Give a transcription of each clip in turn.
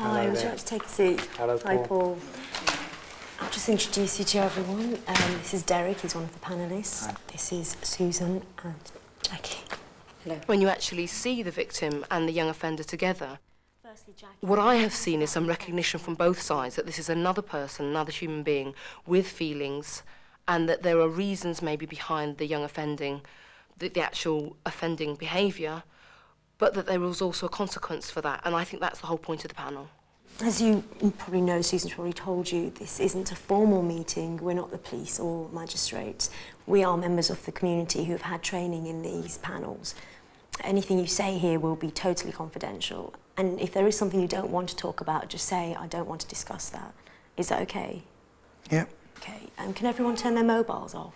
Hi, would you like to take a seat? Hello, Paul. Hi, Paul. I'll just introduce you to everyone. This is Derek, he's one of the panellists. Hi. This is Susan and Jackie. Hello. When you actually see the victim and the young offender together, what I have seen is some recognition from both sides that this is another person, another human being with feelings, and that there are reasons maybe behind the young offending, the actual offending behaviour, but that there was also a consequence for that, and I think that's the whole point of the panel. As you probably know, Susan's probably told you, this isn't a formal meeting. We're not the police or magistrates. We are members of the community who have had training in these panels. Anything you say here will be totally confidential. And if there is something you don't want to talk about, just say, I don't want to discuss that. Is that okay? Yep. Okay. Can everyone turn their mobiles off?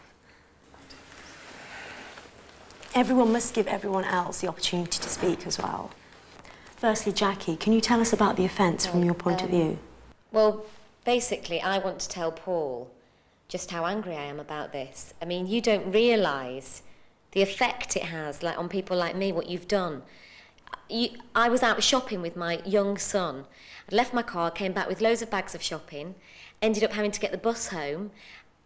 Everyone must give everyone else the opportunity to speak as well. Firstly, Jackie, can you tell us about the offence from your point of view? Well, basically, I want to tell Paul just how angry I am about this. I mean, you don't realise the effect it has on people like me, what you've done. I was out shopping with my young son. I'd left my car, came back with loads of bags of shopping, ended up having to get the bus home.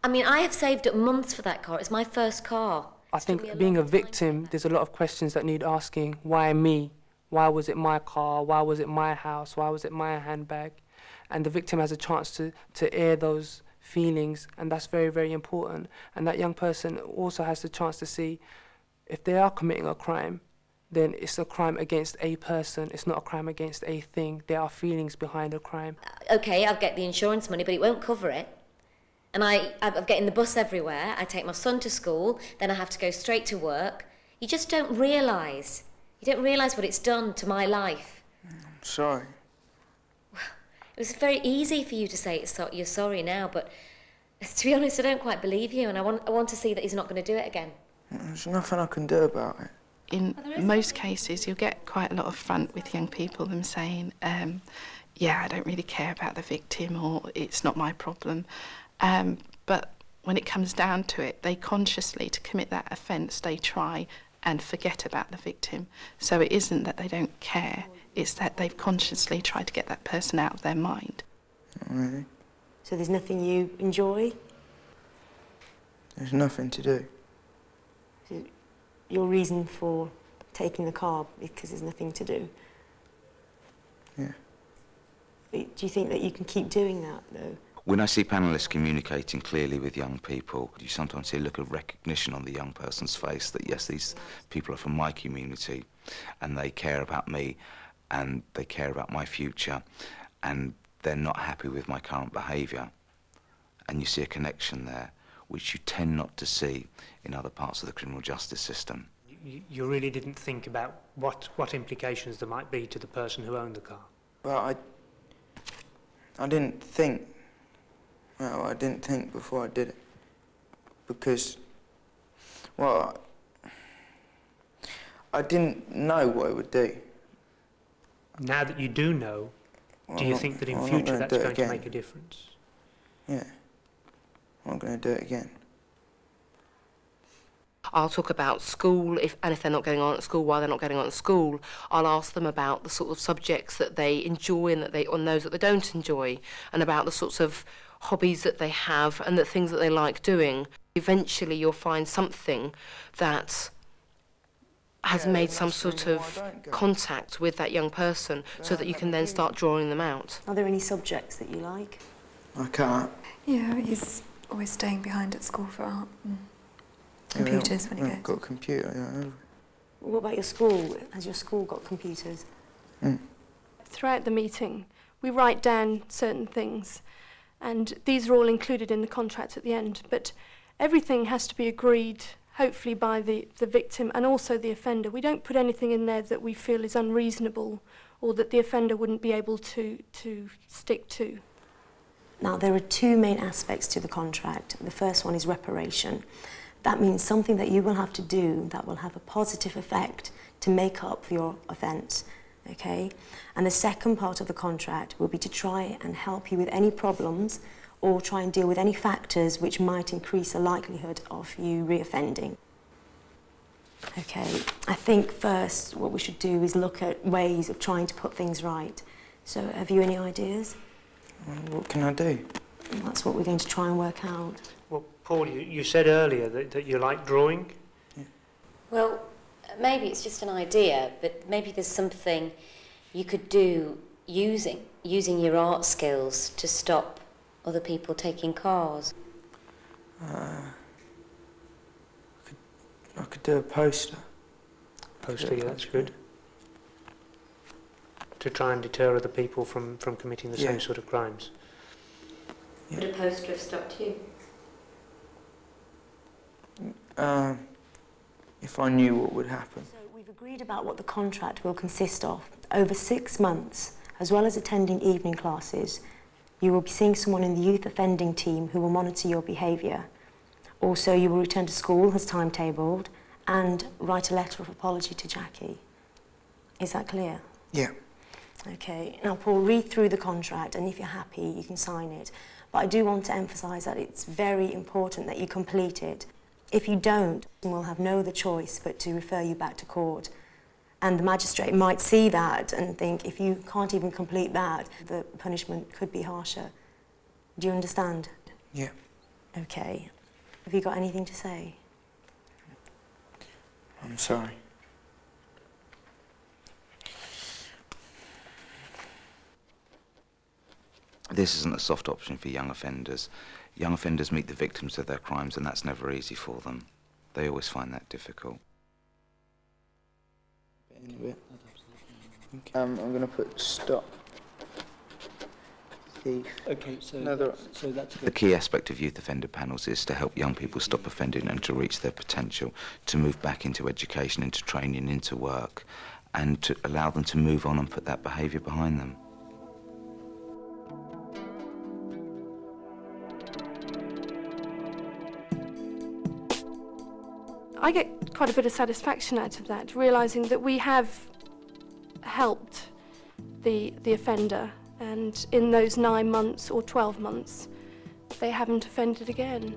I mean, I have saved up months for that car. It's my first car. I think being a victim, there's a lot of questions that need asking. Why me? Why was it my car? Why was it my house? Why was it my handbag? And the victim has a chance to air those feelings, and that's very, very important. And that young person also has the chance to see if they are committing a crime, then it's a crime against a person. It's not a crime against a thing. There are feelings behind a crime. OK, I'll get the insurance money, but it won't cover it. And I'm getting the bus everywhere. I take my son to school, then I have to go straight to work. You just don't realise. You don't realise what it's done to my life. I'm sorry. Well, it was very easy for you to say you're sorry now, but to be honest, I don't quite believe you, and I want to see that he's not going to do it again. There's nothing I can do about it. In most cases, you'll get quite a lot of front with young people, them saying, yeah, I don't really care about the victim, or it's not my problem. But when it comes down to it, they consciously, to commit that offence, they try and forget about the victim. So it isn't that they don't care, it's that they've consciously tried to get that person out of their mind. Not really. So there's nothing you enjoy? There's nothing to do. So your reason for taking the car because there's nothing to do? Yeah. Do you think that you can keep doing that, though? When I see panellists communicating clearly with young people, you sometimes see a look of recognition on the young person's face that, yes, these people are from my community and they care about me and they care about my future and they're not happy with my current behaviour. And you see a connection there, which you tend not to see in other parts of the criminal justice system. You really didn't think about what implications there might be to the person who owned the car? Well, I didn't think. Well, I didn't think before I did it. Because, well, I didn't know what it would do. Now that you do know, do you think that in future that's going to make a difference? Yeah. I'm not going to do it again. I'll talk about school, if they're not getting on at school, why they're not getting on at school. I'll ask them about the sort of subjects that they enjoy and those that they don't enjoy, and about the sorts of hobbies that they have and the things that they like doing. Eventually you'll find something that has made some sort of contact with that young person so that you can then start drawing them out. Are there any subjects that you like? I can't. Yeah, he's always staying behind at school for art and computers when he goes. I've got a computer, yeah. What about your school? Has your school got computers? Throughout the meeting, we write down certain things, and these are all included in the contract at the end, but everything has to be agreed, hopefully by the victim and also the offender. We don't put anything in there that we feel is unreasonable or that the offender wouldn't be able to stick to. Now, there are two main aspects to the contract. The first one is reparation. That means something that you will have to do that will have a positive effect to make up for your offence, okay? And the second part of the contract will be to try and help you with any problems or try and deal with any factors which might increase the likelihood of you reoffending. Okay, I think first what we should do is look at ways of trying to put things right. So have you any ideas? What can I do? That's what we're going to try and work out. Well, Paul, you said earlier that you like drawing. Yeah. Well, maybe it's just an idea, but maybe there's something you could do using your art skills to stop other people taking cars. I could do a poster. Poster, yeah, that's good. To try and deter other people from committing the same sort of crimes. Would a poster have stopped you? If I knew what would happen. So we've agreed about what the contract will consist of. Over 6 months, as well as attending evening classes, you will be seeing someone in the youth offending team who will monitor your behaviour. Also, you will return to school as timetabled and write a letter of apology to Jackie. Is that clear? Yeah. Okay. Now, Paul, read through the contract, and if you're happy, you can sign it. But I do want to emphasise that it's very important that you complete it. If you don't, we'll have no other choice but to refer you back to court. And the magistrate might see that and think, if you can't even complete that, the punishment could be harsher. Do you understand? Yeah. Okay. Have you got anything to say? I'm sorry. This isn't a soft option for young offenders. Young offenders meet the victims of their crimes, and that's never easy for them. They always find that difficult. I'm going to put stop. Thief. Okay, so that's good. The key aspect of youth offender panels is to help young people stop offending and to reach their potential, to move back into education, into training, into work, and to allow them to move on and put that behaviour behind them. I get quite a bit of satisfaction out of that, realising that we have helped the offender, and in those 9 months or 12 months, they haven't offended again.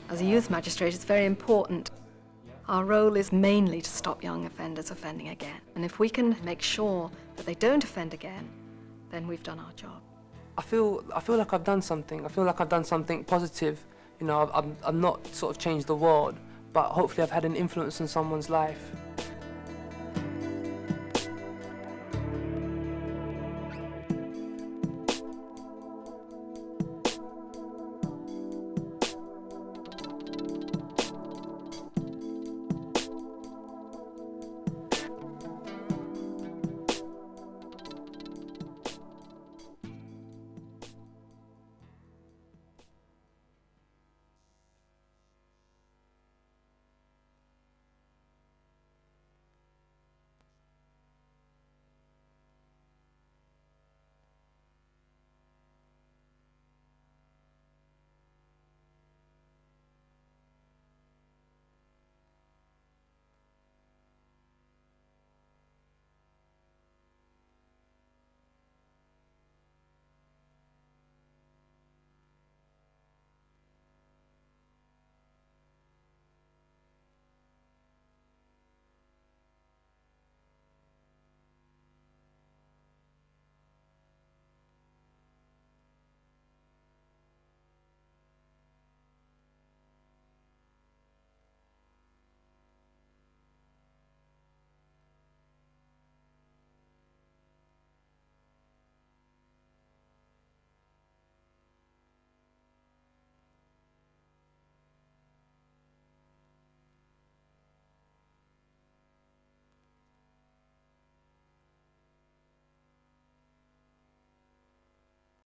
As a youth magistrate, it's very important. Our role is mainly to stop young offenders offending again. And if we can make sure that they don't offend again, then we've done our job. I feel like I've done something. I feel like I've done something positive. You know, I've not sort of changed the world, but hopefully I've had an influence on someone's life.